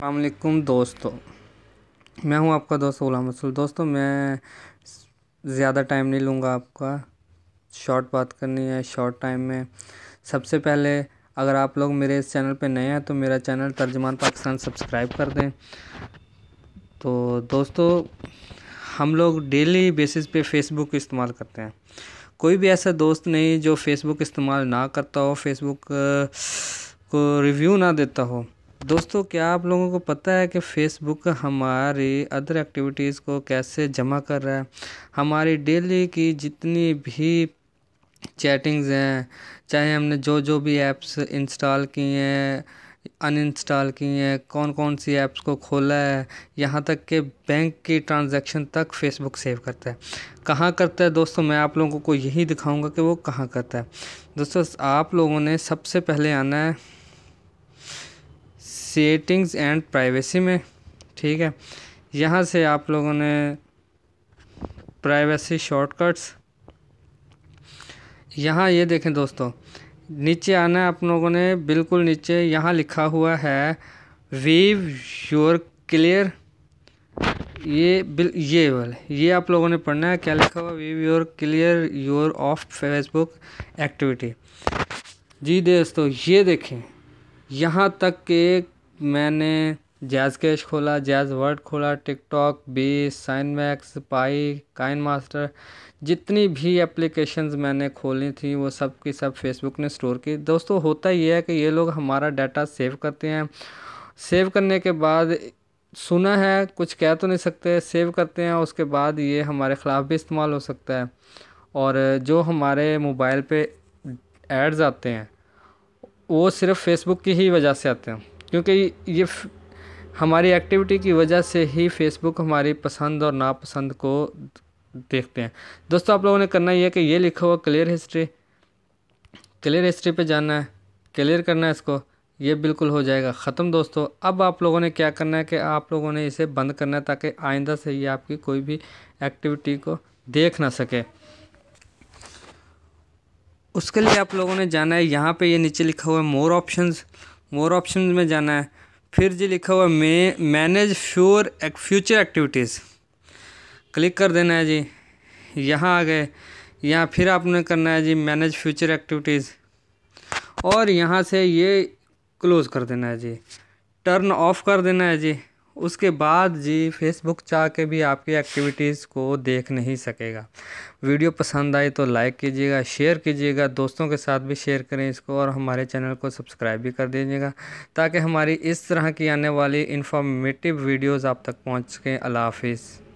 अस्सलामुअलैकुम दोस्तों, मैं हूं आपका दोस्त गुलाम रसूल। दोस्तों, मैं ज़्यादा टाइम नहीं लूँगा आपका, शॉर्ट बात करनी है शॉर्ट टाइम में। सबसे पहले अगर आप लोग मेरे इस चैनल पे नए हैं तो मेरा चैनल तर्जुमान पाकिस्तान सब्सक्राइब कर दें। तो दोस्तों, हम लोग डेली बेसिस पे फ़ेसबुक इस्तेमाल करते हैं। कोई भी ऐसा दोस्त नहीं जो फ़ेसबुक इस्तेमाल ना करता हो, फ़ेसबुक को रिव्यू ना देता हो। दोस्तों, क्या आप लोगों को पता है कि फ़ेसबुक हमारी अदर एक्टिविटीज़ को कैसे जमा कर रहा है? हमारी डेली की जितनी भी चैटिंग्स हैं, चाहे हमने जो जो भी ऐप्स इंस्टॉल की हैं, अनइंस्टॉल की हैं, कौन कौन सी ऐप्स को खोला है, यहाँ तक कि बैंक की ट्रांजैक्शन तक फ़ेसबुक सेव करता है। कहाँ करता है दोस्तों? मैं आप लोगों को यही दिखाऊंगा कि वो कहाँ करता है। दोस्तों, आप लोगों ने सबसे पहले आना है सेटिंग्स एंड प्राइवेसी में, ठीक है। यहाँ से आप लोगों ने प्राइवेसी शॉर्टकट्स, यहाँ ये देखें दोस्तों, नीचे आना है आप लोगों ने। बिल्कुल नीचे यहाँ लिखा हुआ है वीव योर क्लियर, ये आप लोगों ने पढ़ना है। क्या लिखा हुआ? View your clear your off Facebook activity. जी दोस्तों, ये देखें, यहाँ तक कि मैंने जैज़ कैश खोला, जैज़ वर्ड खोला, टिकटॉक, बेस, साइनमैक्स, पाई, काइन मास्टर, जितनी भी एप्लीकेशंस मैंने खोली थी वो सब की सब फेसबुक ने स्टोर की। दोस्तों, होता ये है कि ये लोग हमारा डाटा सेव करते हैं। सेव करने के बाद, सुना है, कुछ कह तो नहीं सकते, सेव करते हैं, उसके बाद ये हमारे ख़िलाफ़ भी इस्तेमाल हो सकता है। और जो हमारे मोबाइल पे एड्स आते हैं वो सिर्फ फेसबुक की ही वजह से आते हैं, क्योंकि ये हमारी एक्टिविटी की वजह से ही फेसबुक हमारी पसंद और नापसंद को देखते हैं। दोस्तों, आप लोगों ने करना ये है कि ये लिखा हुआ क्लियर हिस्ट्री पे जाना है, क्लियर करना है इसको। ये बिल्कुल हो जाएगा ख़त्म। दोस्तों, अब आप लोगों ने क्या करना है कि आप लोगों ने इसे बंद करना है ताकि आइंदा से ये आपकी कोई भी एक्टिविटी को देख ना सके। उसके लिए आप लोगों ने जाना है, यहाँ पे ये नीचे लिखा हुआ है मोर ऑप्शंस में जाना है। फिर जी लिखा हुआ है मैनेज फ्यूचर एक्टिविटीज़, क्लिक कर देना है जी। यहाँ आ गए, यहाँ फिर आपने करना है जी मैनेज फ्यूचर एक्टिविटीज़, और यहाँ से ये क्लोज़ कर देना है जी, टर्न ऑफ कर देना है जी। उसके बाद जी फेसबुक चाह के भी आपकी एक्टिविटीज़ को देख नहीं सकेगा। वीडियो पसंद आई तो लाइक कीजिएगा, शेयर कीजिएगा, दोस्तों के साथ भी शेयर करें इसको, और हमारे चैनल को सब्सक्राइब भी कर दीजिएगा ताकि हमारी इस तरह की आने वाली इन्फॉर्मेटिव वीडियोज़ आप तक पहुँच सकें। अल्लाह हाफिज़।